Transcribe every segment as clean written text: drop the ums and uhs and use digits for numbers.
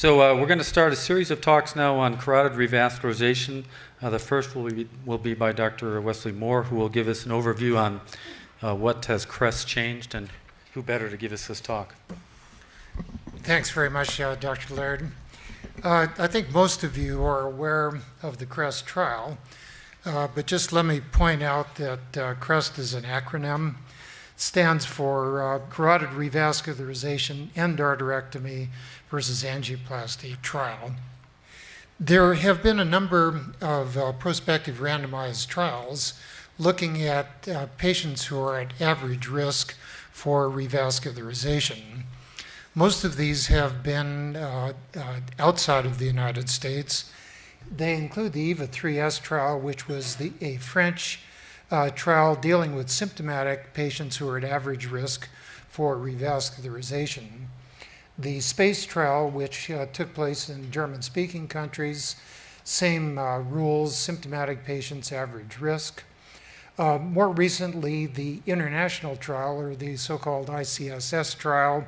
We're going to start a series of talks now on carotid revascularization. The first will be by Dr. Wesley Moore, who will give us an overview on what has Crest changed, and who better to give us this talk. Thanks very much, Dr. Laird. I think most of you are aware of the Crest trial, but just let me point out that Crest is an acronym. It stands for Carotid Revascularization Endarterectomy versus Angioplasty Trial. There have been a number of prospective randomized trials looking at patients who are at average risk for revascularization. Most of these have been outside of the United States. They include the EVA-3S trial, which was a French trial dealing with symptomatic patients who are at average risk for revascularization. The SPACE trial, which took place in German-speaking countries, same rules, symptomatic patients, average risk. More recently, the international trial, or the so-called ICSS trial,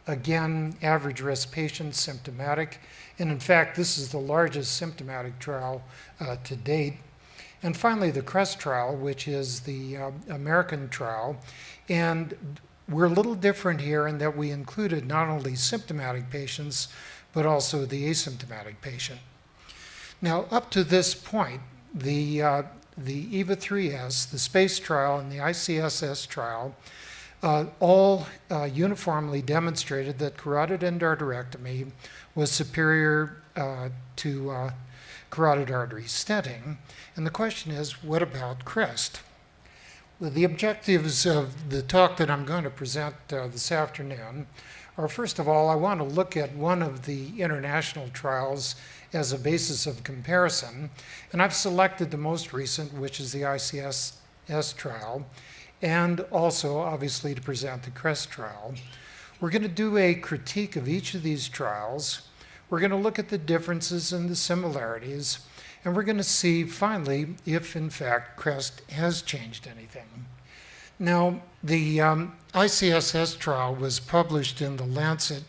again, average risk patients, symptomatic. And in fact, this is the largest symptomatic trial to date. And finally, the Crest trial, which is the American trial. And we're a little different here in that we included not only symptomatic patients, but also the asymptomatic patient. Now, up to this point, the EVA-3S, the SPACE trial, and the ICSS trial all uniformly demonstrated that carotid endarterectomy was superior to carotid artery stenting. And the question is, what about Crest? Well, the objectives of the talk that I'm going to present this afternoon are, first of all, I want to look at one of the international trials as a basis of comparison. And I've selected the most recent, which is the ICSS trial, and also, obviously, to present the Crest trial. We're going to do a critique of each of these trials. We're going to look at the differences and the similarities, and we're going to see, finally, if, in fact, Crest has changed anything. Now, the ICSS trial was published in The Lancet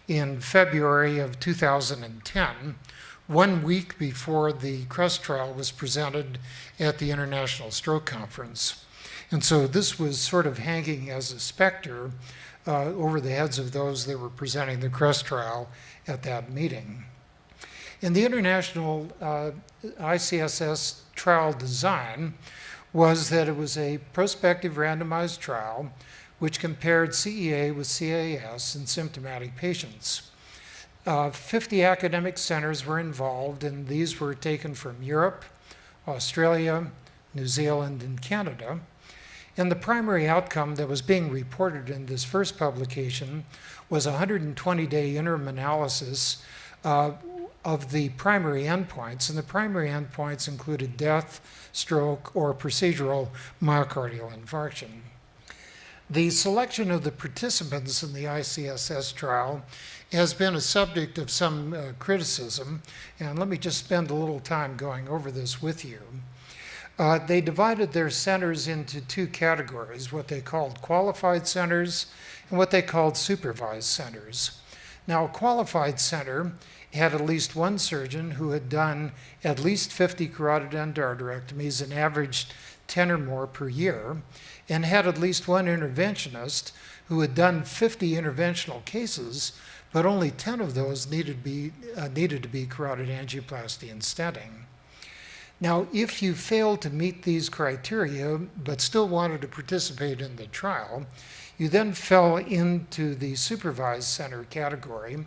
in February of 2010, 1 week before the Crest trial was presented at the International Stroke Conference. And so this was sort of hanging as a specter over the heads of those that were presenting the Crest trial at that meeting. In the international ICSS trial design was that it was a prospective randomized trial which compared CEA with CAS in symptomatic patients. 50 academic centers were involved, and these were taken from Europe, Australia, New Zealand, and Canada. And the primary outcome that was being reported in this first publication was a 120-day interim analysis of the primary endpoints. And the primary endpoints included death, stroke, or procedural myocardial infarction. The selection of the participants in the ICSS trial has been a subject of some criticism, and let me just spend a little time going over this with you. They divided their centers into two categories, what they called qualified centers and what they called supervised centers. Now, a qualified center had at least one surgeon who had done at least 50 carotid endarterectomies, an average 10 or more per year, and had at least one interventionist who had done 50 interventional cases, but only 10 of those needed to be carotid angioplasty and stenting. Now, if you failed to meet these criteria, but still wanted to participate in the trial, you then fell into the supervised center category,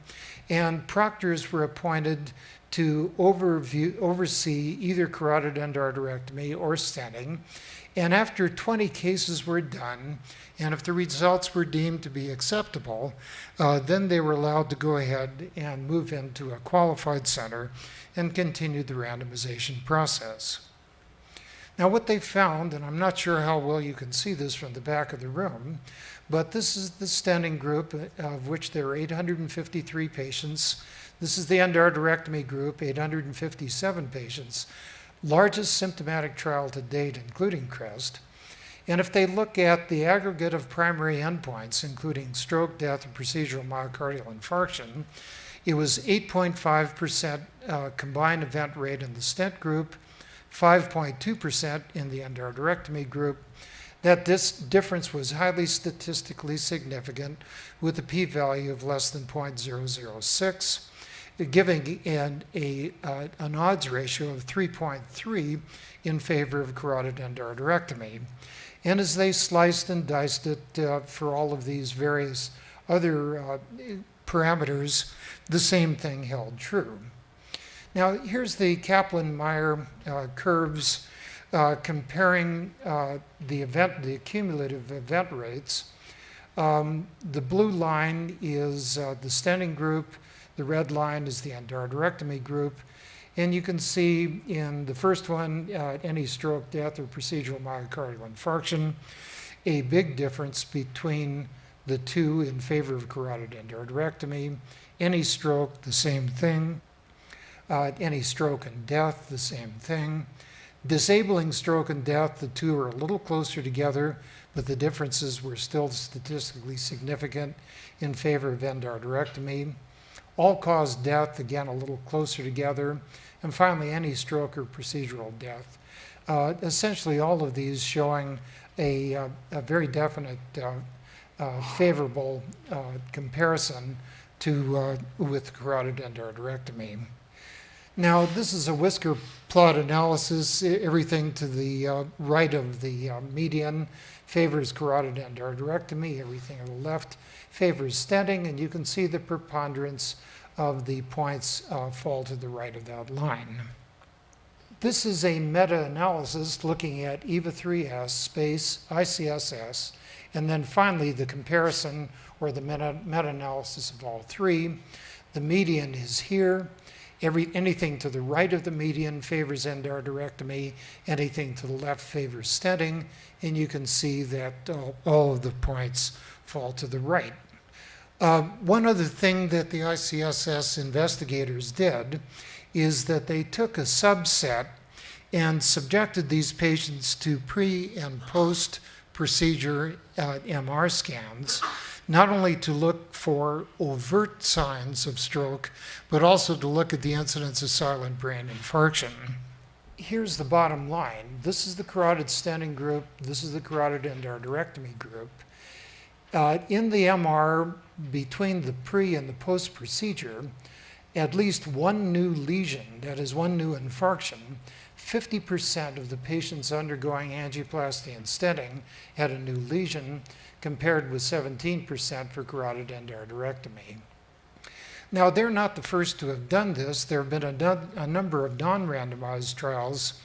and proctors were appointed to oversee either carotid endarterectomy or stenting. And after 20 cases were done, and if the results were deemed to be acceptable, then they were allowed to go ahead and move into a qualified center and continue the randomization process. Now, what they found, and I'm not sure how well you can see this from the back of the room, but this is the stenting group, of which there are 853 patients. This is the endarterectomy group, 857 patients. Largest symptomatic trial to date, including Crest. And if they look at the aggregate of primary endpoints, including stroke, death, and procedural myocardial infarction, It was 8.5% combined event rate in the stent group, 5.2% in the endarterectomy group. That this difference was highly statistically significant with a p-value of less than 0.006, giving an odds ratio of 3.3 in favor of carotid endarterectomy. And as they sliced and diced it for all of these various other parameters, the same thing held true. Now, here's the Kaplan-Meier curves comparing the cumulative event rates. The blue line is the stenting group, the red line is the endarterectomy group, and you can see in the first one, any stroke, death, or procedural myocardial infarction, a big difference between the two in favor of carotid endarterectomy. Any stroke, the same thing. Any stroke and death, the same thing. Disabling stroke and death, the two are a little closer together, but the differences were still statistically significant in favor of endarterectomy. All-cause death, again, a little closer together. And finally, any stroke or procedural death. Essentially, all of these showing a very definite favorable comparison with carotid endarterectomy. Now, this is a whisker plot analysis. Everything to the right of the median favors carotid endarterectomy. Everything on the left favors stenting, and you can see the preponderance of the points fall to the right of that line. This is a meta-analysis looking at EVA3S space ICSS, and then finally the comparison or the meta-analysis of all three. The median is here. Anything to the right of the median favors endarterectomy, anything to the left favors stenting, and you can see that all of the points fall to the right. One other thing that the ICSS investigators did is that they took a subset and subjected these patients to pre and post procedure MR scans, not only to look for overt signs of stroke, but also to look at the incidence of silent brain infarction. Here's the bottom line. This is the carotid stenting group. This is the carotid endarterectomy group. In the MR, between the pre and the post procedure, at least one new lesion, that is one new infarction, 50% of the patients undergoing angioplasty and stenting had a new lesion, compared with 17% for carotid endarterectomy. Now, they're not the first to have done this. There have been a number of non-randomized trials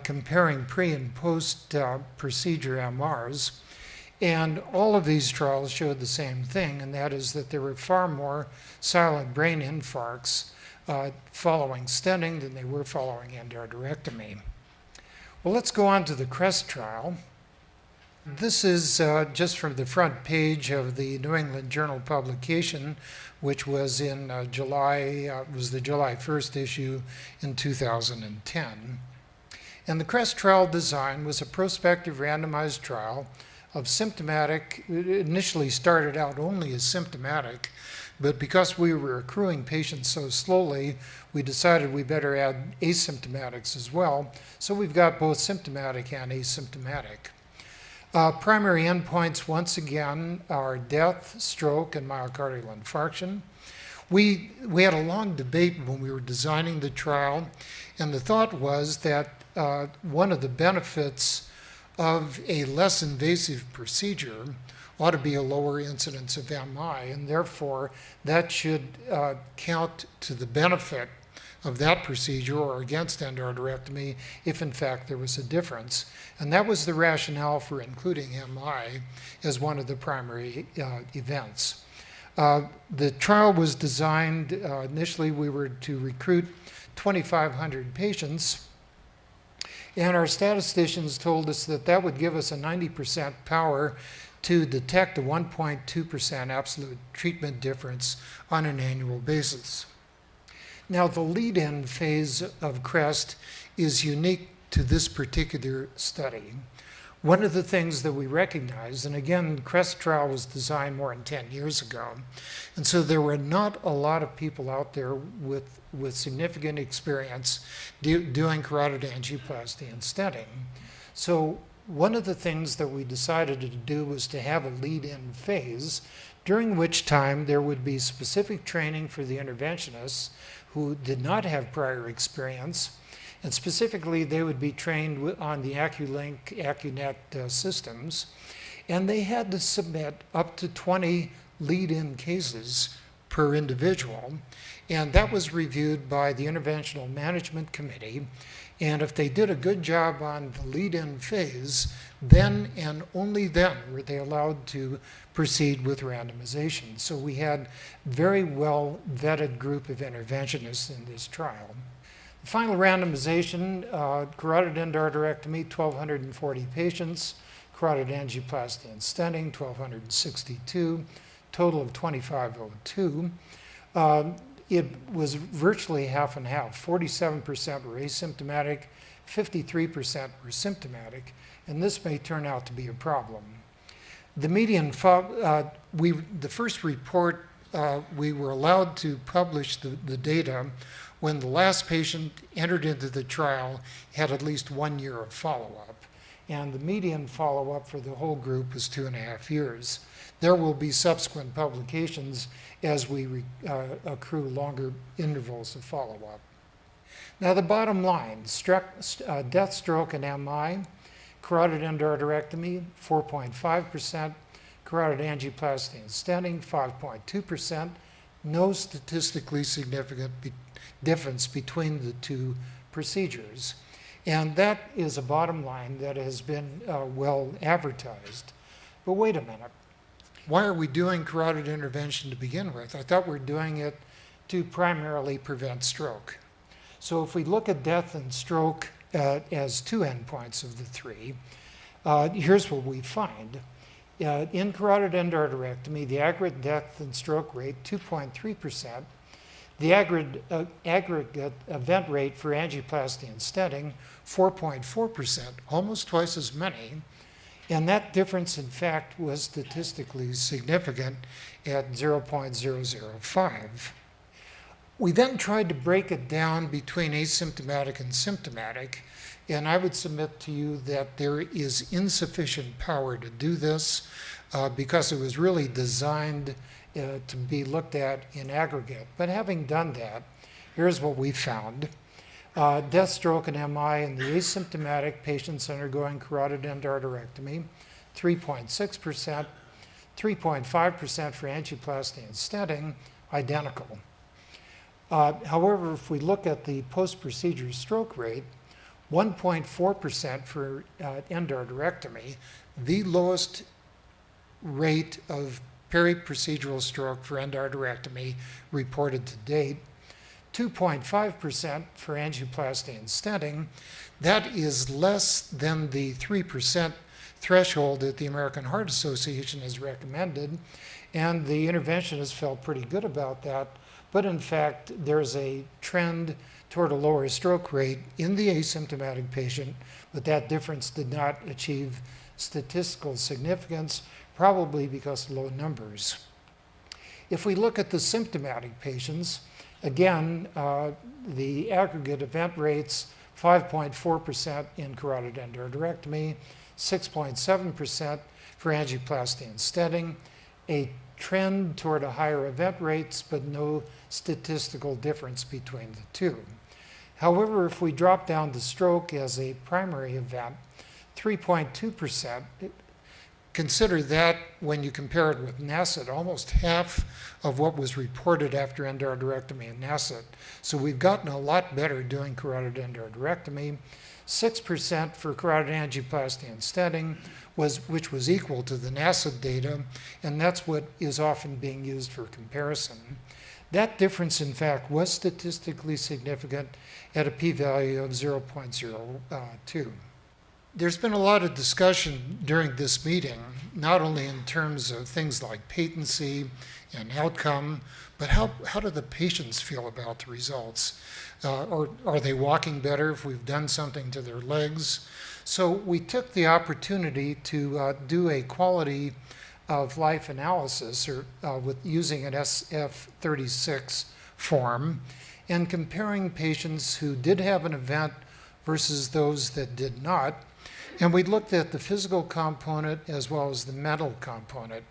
comparing pre and post procedure MRs. And all of these trials showed the same thing, and that is that there were far more silent brain infarcts following stenting than they were following endarterectomy. Well, let's go on to the Crest trial. This is just from the front page of the New England Journal publication, which was in July, was the July 1st issue in 2010. And the Crest trial design was a prospective randomized trial of symptomatic, it initially started out only as symptomatic, but because we were accruing patients so slowly, we decided we better add asymptomatics as well. So we've got both symptomatic and asymptomatic. Primary endpoints, once again, are death, stroke, and myocardial infarction. We had a long debate when we were designing the trial, and the thought was that one of the benefits of a less invasive procedure ought to be a lower incidence of MI, and therefore that should count to the benefit of that procedure or against endarterectomy if in fact there was a difference. And that was the rationale for including MI as one of the primary events. The trial was designed, initially we were to recruit 2,500 patients, and our statisticians told us that that would give us a 90% power to detect a 1.2% absolute treatment difference on an annual basis. Now, the lead-in phase of Crest is unique to this particular study. One of the things that we recognize, and again, the Crest trial was designed more than 10 years ago, and so there were not a lot of people out there with significant experience doing carotid angioplasty and stenting. So one of the things that we decided to do was to have a lead-in phase, during which time there would be specific training for the interventionists who did not have prior experience. And specifically, they would be trained on the AccuLink, AccuNet systems, and they had to submit up to 20 lead-in cases per individual, and that was reviewed by the Interventional Management Committee, and if they did a good job on the lead-in phase, then and only then were they allowed to proceed with randomization. So we had a very well vetted group of interventionists in this trial. Final randomization, carotid endarterectomy, 1,240 patients, carotid angioplasty and stenting, 1,262, total of 2,502. It was virtually half and half. 47% were asymptomatic, 53% were symptomatic, and this may turn out to be a problem. The median, the first report, we were allowed to publish the data when the last patient entered into the trial had at least 1 year of follow-up. And the median follow-up for the whole group was 2.5 years. There will be subsequent publications as we accrue longer intervals of follow-up. Now the bottom line, death, stroke, and MI, carotid endarterectomy, 4.5%, carotid angioplasty and stenting, 5.2%, no statistically significant difference between the two procedures. And that is a bottom line that has been well advertised. But wait a minute. Why are we doing carotid intervention to begin with? I thought we were doing it to primarily prevent stroke. So if we look at death and stroke as two endpoints of the three, here's what we find. In carotid endarterectomy, the aggregate death and stroke rate, 2.3%. The aggregate event rate for angioplasty and stenting, 4.4%, almost twice as many. And that difference, in fact, was statistically significant at 0.005. We then tried to break it down between asymptomatic and symptomatic, and I would submit to you that there is insufficient power to do this because it was really designed to be looked at in aggregate. But having done that, here's what we found. Death, stroke, and MI in the asymptomatic patients undergoing carotid endarterectomy, 3.6%, 3.5% for angioplasty and stenting, identical. However, if we look at the post-procedure stroke rate, 1.4% for endarterectomy, the lowest rate of peri-procedural stroke for endarterectomy reported to date, 2.5% for angioplasty and stenting. That is less than the 3% threshold that the American Heart Association has recommended, and the interventionists felt pretty good about that. But in fact, there's a trend toward a lower stroke rate in the asymptomatic patient, but that difference did not achieve statistical significance, probably because of low numbers. If we look at the symptomatic patients, again, the aggregate event rates, 5.4% in carotid endarterectomy, 6.7% for angioplasty and stenting, a trend toward a higher event rates, but no statistical difference between the two. However, if we drop down to stroke as a primary event, 3.2%, consider that when you compare it with NASIT, almost half of what was reported after endarterectomy in NASIT. So we've gotten a lot better doing carotid endarterectomy. 6% for carotid angioplasty and stenting, which was equal to the NASIT data, and that's what is often being used for comparison. That difference, in fact, was statistically significant at a p-value of 0.02. There's been a lot of discussion during this meeting, not only in terms of things like patency and outcome, but how do the patients feel about the results? Or are they walking better if we've done something to their legs? So we took the opportunity to do a quality of life analysis with using an SF-36 form and comparing patients who did have an event versus those that did not. And we looked at the physical component as well as the mental component.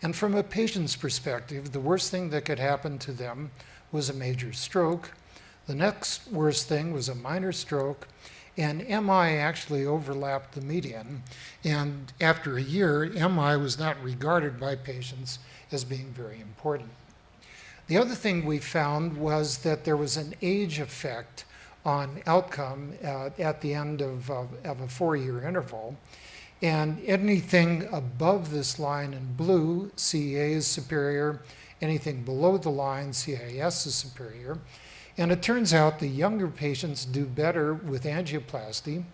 And from a patient's perspective, the worst thing that could happen to them was a major stroke. The next worst thing was a minor stroke, and MI actually overlapped the median. And after a year, MI was not regarded by patients as being very important. The other thing we found was that there was an age effect on outcome at the end of a 4-year interval. And anything above this line in blue, CEA is superior. Anything below the line, CIS is superior. And it turns out the younger patients do better with angioplasty,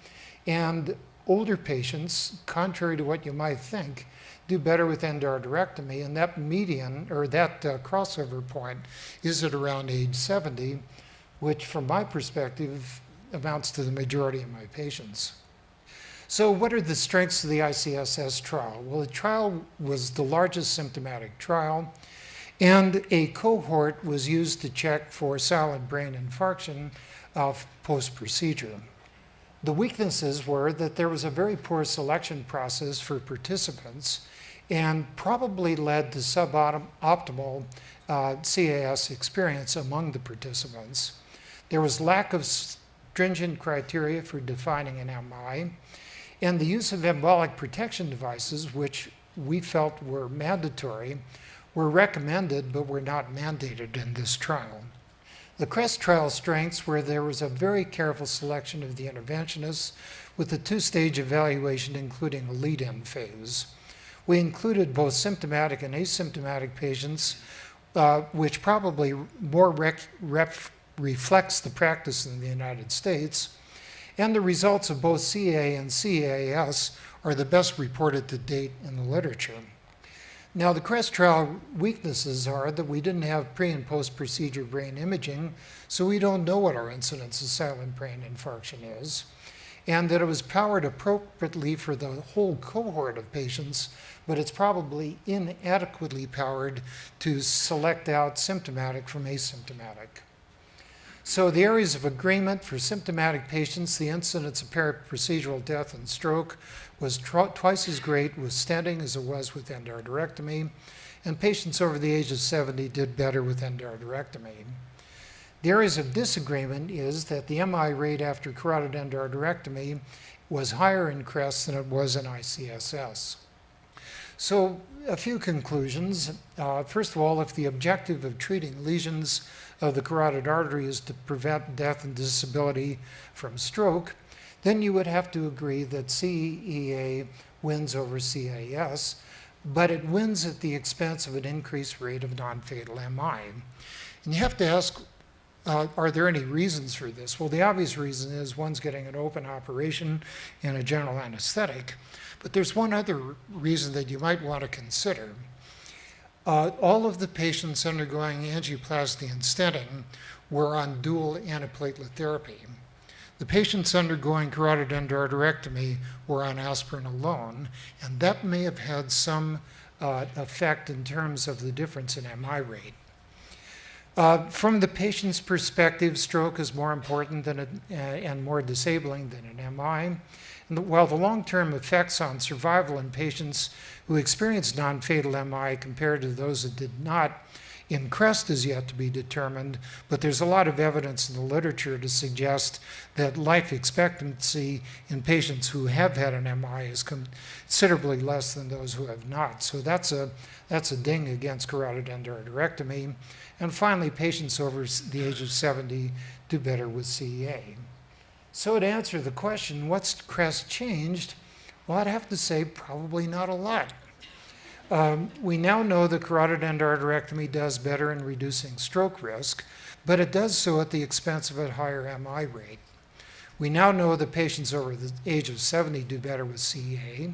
and older patients, contrary to what you might think, do better with endarterectomy. And that median, or that crossover point, is at around age 70, which from my perspective amounts to the majority of my patients. So what are the strengths of the ICSS trial? Well, the trial was the largest symptomatic trial, and a cohort was used to check for silent brain infarction post-procedure. The weaknesses were that there was a very poor selection process for participants and probably led to suboptimal CAS experience among the participants. There was lack of stringent criteria for defining an MI, and the use of embolic protection devices, which we felt were mandatory, were recommended but were not mandated in this trial. The Crest trial strengths were there was a very careful selection of the interventionists with a 2-stage evaluation including a lead-in phase. We included both symptomatic and asymptomatic patients, which probably more reflects the practice in the United States, and the results of both CA and CAS are the best reported to date in the literature. Now, the Crest trial weaknesses are that we didn't have pre- and post-procedure brain imaging, so we don't know what our incidence of silent brain infarction is, and that it was powered appropriately for the whole cohort of patients, but it's probably inadequately powered to select out symptomatic from asymptomatic. So the areas of agreement for symptomatic patients, the incidence of periprocedural death and stroke was twice as great with stenting as it was with endarterectomy, and patients over the age of 70 did better with endarterectomy. The areas of disagreement is that the MI rate after carotid endarterectomy was higher in Crest than it was in ICSS. So a few conclusions. First of all, if the objective of treating lesions of the carotid artery is to prevent death and disability from stroke, then you would have to agree that CEA wins over CAS, but it wins at the expense of an increased rate of non-fatal MI. And you have to ask, are there any reasons for this? Well, the obvious reason is one's getting an open operation and a general anesthetic, but there's one other reason that you might want to consider. All of the patients undergoing angioplasty and stenting were on dual antiplatelet therapy. The patients undergoing carotid endarterectomy were on aspirin alone, and that may have had some effect in terms of the difference in MI rate. From the patient's perspective, stroke is more important and more disabling than an MI. And while the long-term effects on survival in patients who experienced non-fatal MI compared to those that did not in Crest is yet to be determined, but there's a lot of evidence in the literature to suggest that life expectancy in patients who have had an MI is considerably less than those who have not. So that's a ding against carotid endarterectomy. And finally, patients over the age of 70 do better with CEA. So to answer the question, what's Crest changed? Well, I'd have to say probably not a lot. We now know that carotid endarterectomy does better in reducing stroke risk, but it does so at the expense of a higher MI rate. We now know that patients over the age of 70 do better with CEA.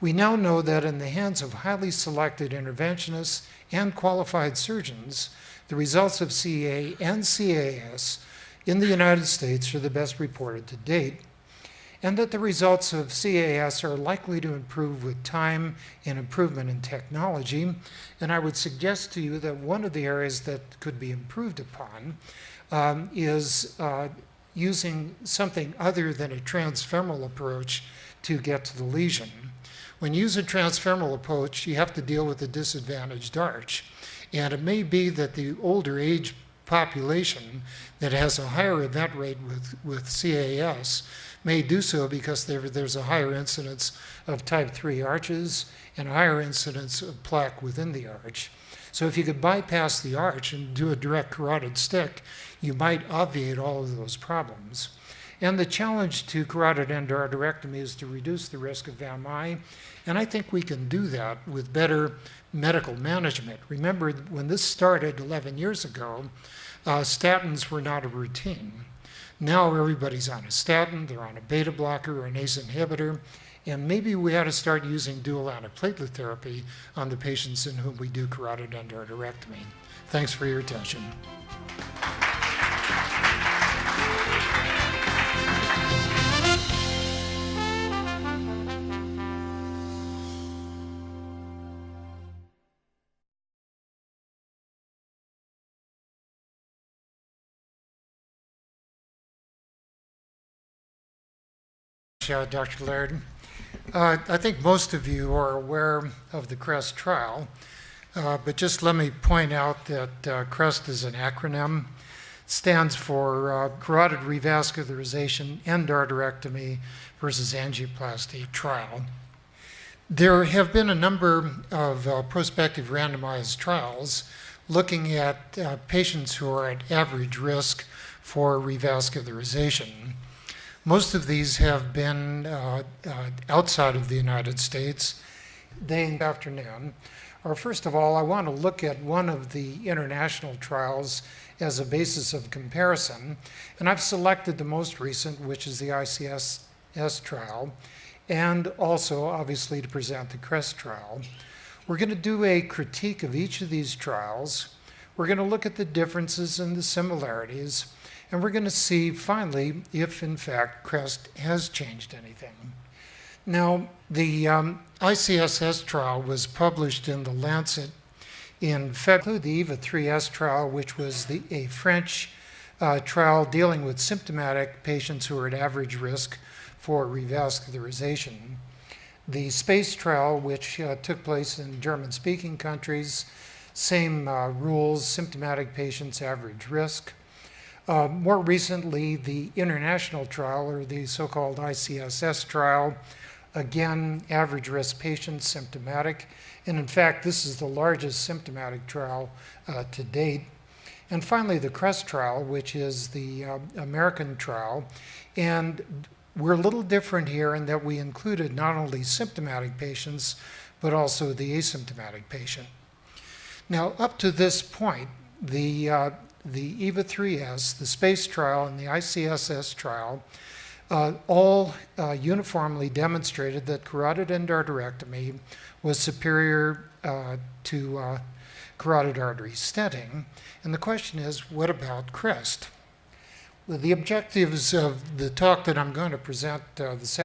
We now know that in the hands of highly selected interventionists and qualified surgeons, the results of CEA and CAS in the United States are the best reported to date. and that the results of CAS are likely to improve with time and improvement in technology. And I would suggest to you that one of the areas that could be improved upon is using something other than a transfemoral approach to get to the lesion. When you use a transfemoral approach, you have to deal with a disadvantaged arch. And it may be that the older age population that has a higher event rate with CAS may do so because there's a higher incidence of type 3 arches and a higher incidence of plaque within the arch. So if you could bypass the arch and do a direct carotid stick, you might obviate all of those problems. And the challenge to carotid endarterectomy is to reduce the risk of MI, and I think we can do that with better medical management. Remember, when this started 11 years ago, statins were not a routine. Now everybody's on a statin, they're on a beta blocker or an ACE inhibitor, and maybe we ought to start using dual antiplatelet therapy on the patients in whom we do carotid endarterectomy. Thanks for your attention. Dr. Laird. I think most of you are aware of the Crest trial, but just let me point out that Crest is an acronym. It stands for Carotid Revascularization Endarterectomy versus Angioplasty Trial. There have been a number of prospective randomized trials looking at patients who are at average risk for revascularization. Most of these have been outside of the United States. This afternoon, or first of all, I want to look at one of the international trials as a basis of comparison, and I've selected the most recent, which is the ICSS trial, and also, obviously, to present the Crest trial. We're going to do a critique of each of these trials. We're going to look at the differences and the similarities, and we're going to see, finally, if, in fact, Crest has changed anything. Now, the ICSS trial was published in The Lancet in February. The EVA-3S trial, which was a French trial dealing with symptomatic patients who are at average risk for revascularization. The SPACE trial, which took place in German-speaking countries, same rules, symptomatic patients, average risk. More recently, the international trial, or the so-called ICSS trial, again, average risk patients, symptomatic. And in fact, this is the largest symptomatic trial to date. And finally, the Crest trial, which is the American trial. And we're a little different here in that we included not only symptomatic patients, but also the asymptomatic patient. Now, up to this point, the EVA-3S, the SPACE trial, and the ICSS trial all uniformly demonstrated that carotid endarterectomy was superior to carotid artery stenting. And the question is, what about Crest? Well, the objectives of the talk that I'm going to present this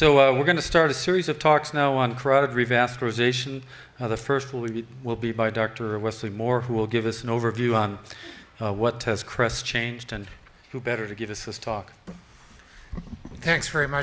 So we're going to start a series of talks now on carotid revascularization. The first will be by Dr. Wesley Moore, who will give us an overview on what has Crest changed, and who better to give us this talk. Thanks very much.